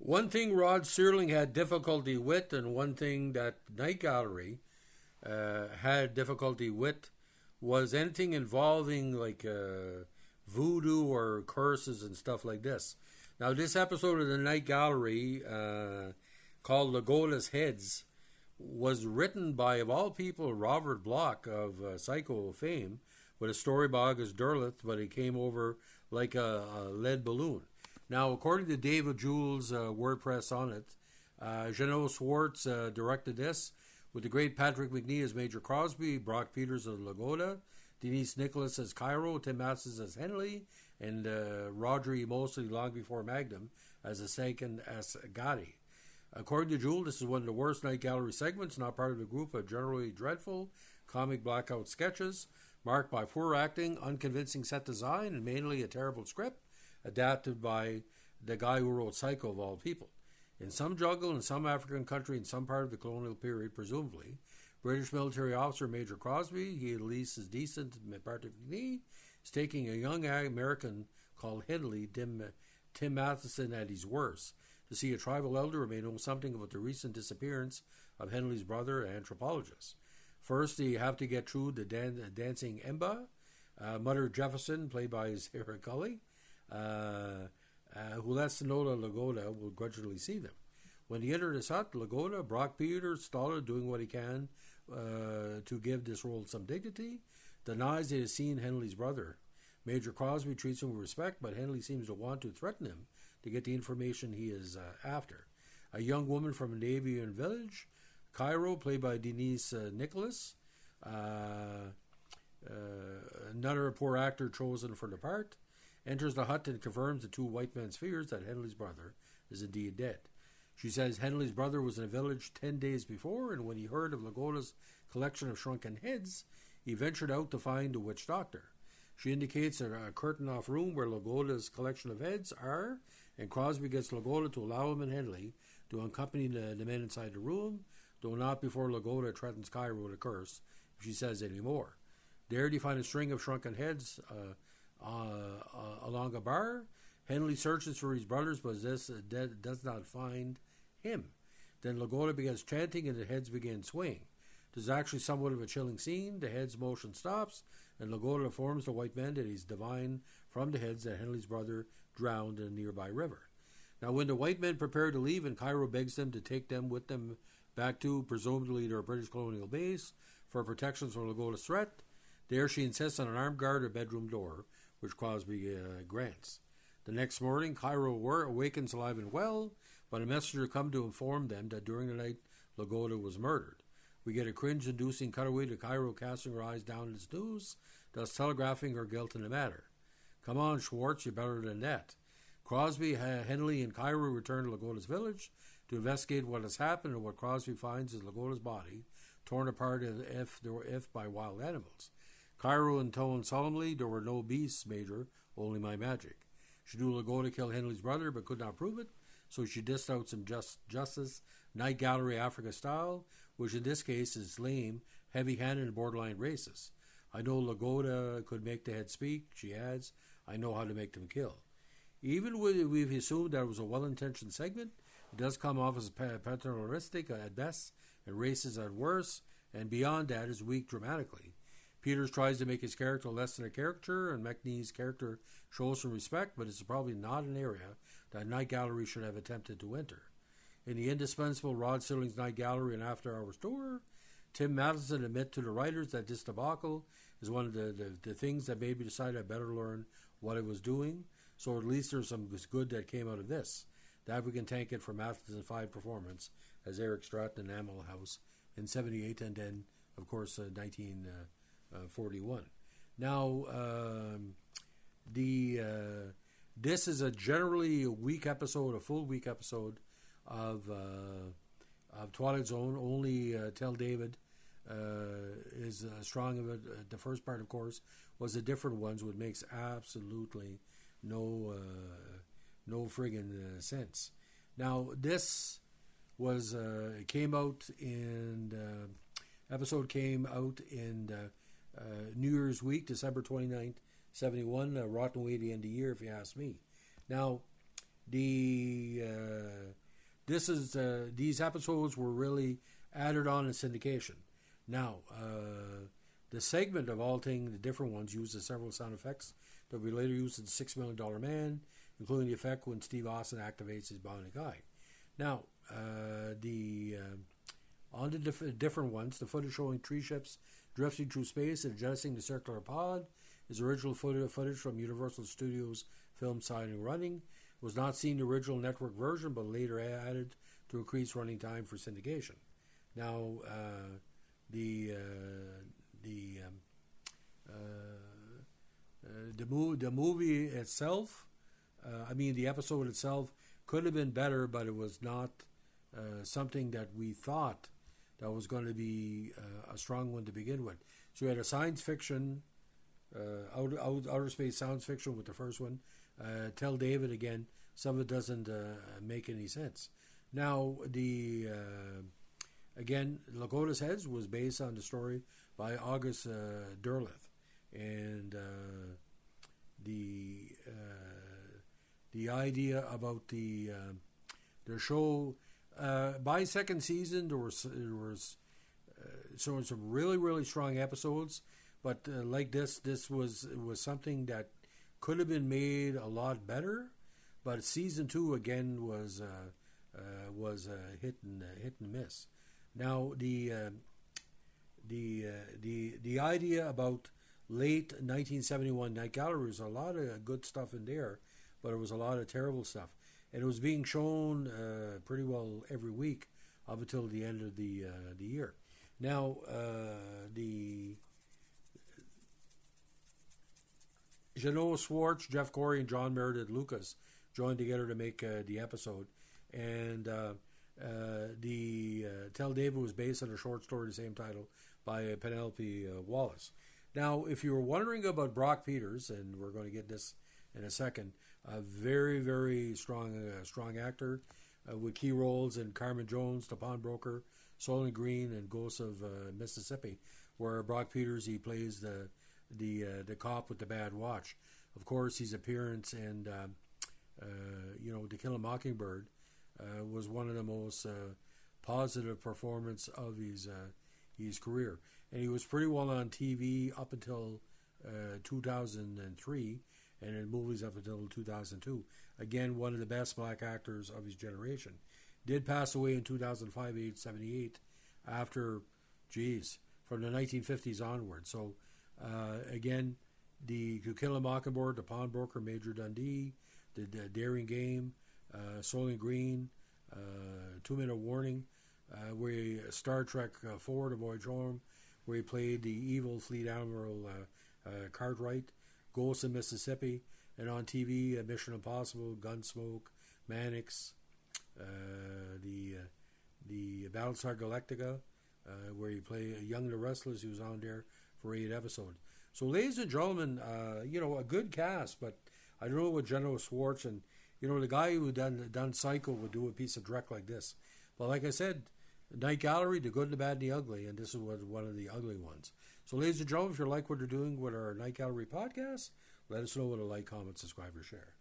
One thing Rod Serling had difficulty with, and one thing that Night Gallery had difficulty with, was anything involving like voodoo or curses and stuff like this. Now, this episode of the Night Gallery, called Lagoda's Heads, was written by, of all people, Robert Bloch of Psycho fame, with a story by August Derleth, but it came over like a lead balloon. Now, according to David Jules' WordPress on it, Jeannot Swartz directed this, with the great Patrick Macnee as Major Crosby, Brock Peters as Lagoda, Denise Nicholas as Cairo, Tim Masters as Henley, and Roger E. Mosley, long before Magnum, as the second as Gotti. According to Jules, this is one of the worst Night Gallery segments, not part of a group of generally dreadful comic blackout sketches, marked by poor acting, unconvincing set design, and mainly a terrible script, adapted by the guy who wrote Psycho of all people. In some jungle, in some African country, in some part of the colonial period, presumably, British military officer Major Crosby, he at least is decent, Patrick Macnee, is taking a young American called Henley, Tim Matheson at his worst, to see a tribal elder who may know something about the recent disappearance of Henley's brother, an anthropologist. First, you have to get through the dancing Emba, Mother Jefferson, played by Sarah Cully, who lets them know that Lagoda will grudgingly see them. When he entered his hut, Lagoda, Brock Peters, Stoller, doing what he can to give this role some dignity, denies that he has seen Henley's brother. Major Crosby treats him with respect, but Henley seems to want to threaten him to get the information he is after. A young woman from a Navajo village, Cairo, played by Denise Nicholas, another poor actor chosen for the part, enters the hut and confirms the two white men's fears that Henley's brother is indeed dead. She says Henley's brother was in a village 10 days before, and when he heard of Lagoda's collection of shrunken heads, he ventured out to find a witch doctor. She indicates a curtain-off room where Lagoda's collection of heads are, and Crosby gets Lagoda to allow him and Henley to accompany the men inside the room, though not before Lagoda threatens Cairo with a curse if she says any more. There they find a string of shrunken heads along a bar. Henley searches for his brothers, but does not find him. Then Lagoda begins chanting and the heads begin swaying. There's actually somewhat of a chilling scene. The head's motion stops, and Lagoda informs the white men that he's divine from the heads that Henley's brother drowned in a nearby river. Now, when the white men prepare to leave, and Cairo begs them to take them with them back to, presumably, their British colonial base for protection from Lagoda's threat, there she insists on an armed guard at bedroom door, which Crosby grants. The next morning, Cairo awakens alive and well, but a messenger comes to inform them that during the night, Lagoda was murdered. We get a cringe-inducing cutaway to Cairo casting her eyes down at his news, thus telegraphing her guilt in the matter. Come on, Schwartz, you're better than that. Crosby, Henley, and Cairo return to Lagoda's village to investigate what has happened, and what Crosby finds is Lagoda's body, torn apart if by wild animals. Cairo intoned solemnly, "There were no beasts, Major, only my magic." She knew Lagoda killed Henley's brother, but could not prove it, so she dished out some justice, Night Gallery Africa style, which in this case is lame, heavy-handed, and borderline racist. I know Lagoda could make the head speak, she adds. I know how to make them kill. Even when we've assumed that it was a well-intentioned segment, it does come off as paternalistic at best and racist at worst, and beyond that is weak dramatically. Peters tries to make his character less than a caricature, and Macnee's character shows some respect, but it's probably not an area that Night Gallery should have attempted to enter. In the indispensable Rod Serling's Night Gallery and After Hours tour, Tim Matheson admit to the writers that this debacle is one of the things that made me decide I better learn what I was doing, so at least there's some good that came out of this. That we can thank it for Matheson's fine performance as Eric Stratton in Animal House in 78 and then, of course, 1941. Now, this is a generally a full week episode of Twilight Zone. Only Tell David is strong of it. The first part, of course, was the different ones, which makes absolutely no friggin' sense. Now, this was episode came out in New Year's week, December 29th, 71, a rotten way to end the year, if you ask me. Now, the these episodes were really added on in syndication. Now, the segment of Alting, the different ones, uses several sound effects that we later used in $6 Million Man, including the effect when Steve Austin activates his bionic eye. Now, on the different ones, the footage showing tree ships drifting through space and adjusting the circular pod is original footage from Universal Studios' film Signing Running. It was not seen in the original network version, but later added to increase running time for syndication. Now, the movie itself, the episode itself could have been better, but it was not something that we thought that was going to be a strong one to begin with. So we had a science fiction, outer space science fiction with the first one. Tell David again, some of it doesn't make any sense. Now, again, Lagoda's Heads was based on the story by August Derleth, and the idea about the show. By second season, there was some really, really strong episodes, but like this was something that could have been made a lot better. But season 2 again was hit and miss. Now the idea about late 1971 Night Gallery was a lot of good stuff in there, but it was a lot of terrible stuff. And it was being shown pretty well every week up until the end of the year. Now, Genoa Schwartz, Jeff Corey, and John Meredith Lucas joined together to make the episode. And Tell David was based on a short story of the same title by Penelope Wallace. Now, if you were wondering about Brock Peters, and we're going to get this in a second, a very, very strong actor with key roles in Carmen Jones, The Pawnbroker, Soylent Green, and Ghosts of Mississippi, where Brock Peters, he plays the cop with the bad watch. Of course, his appearance in To Kill a Mockingbird was one of the most positive performance of his career, and he was pretty well on TV up until 2003. And in movies up until 2002. Again, one of the best black actors of his generation. Did pass away in 2005, age 78, after, from the 1950s onward. So, again, To Kill a Mockingbird, The Pawnbroker, Major Dundee, The Daring Game, Soylent Green, 2 Minute Warning, Star Trek 4, The Voyage Home, where he played the evil Fleet Admiral Cartwright, Ghosts of Mississippi, and on TV, Mission Impossible, Gunsmoke, Mannix, the Battlestar Galactica, where he played Young and the Restless. He was on there for 8 episodes. So, ladies and gentlemen, a good cast, but I don't know what Genoa Schwartz and the guy who done Psycho would do a piece of direct like this. But like I said, Night Gallery, the good, the bad, and the ugly, and this is one of the ugly ones. So, ladies and gentlemen, if you like what they're doing with our Night Gallery podcast, let us know with a like, comment, subscribe, or share.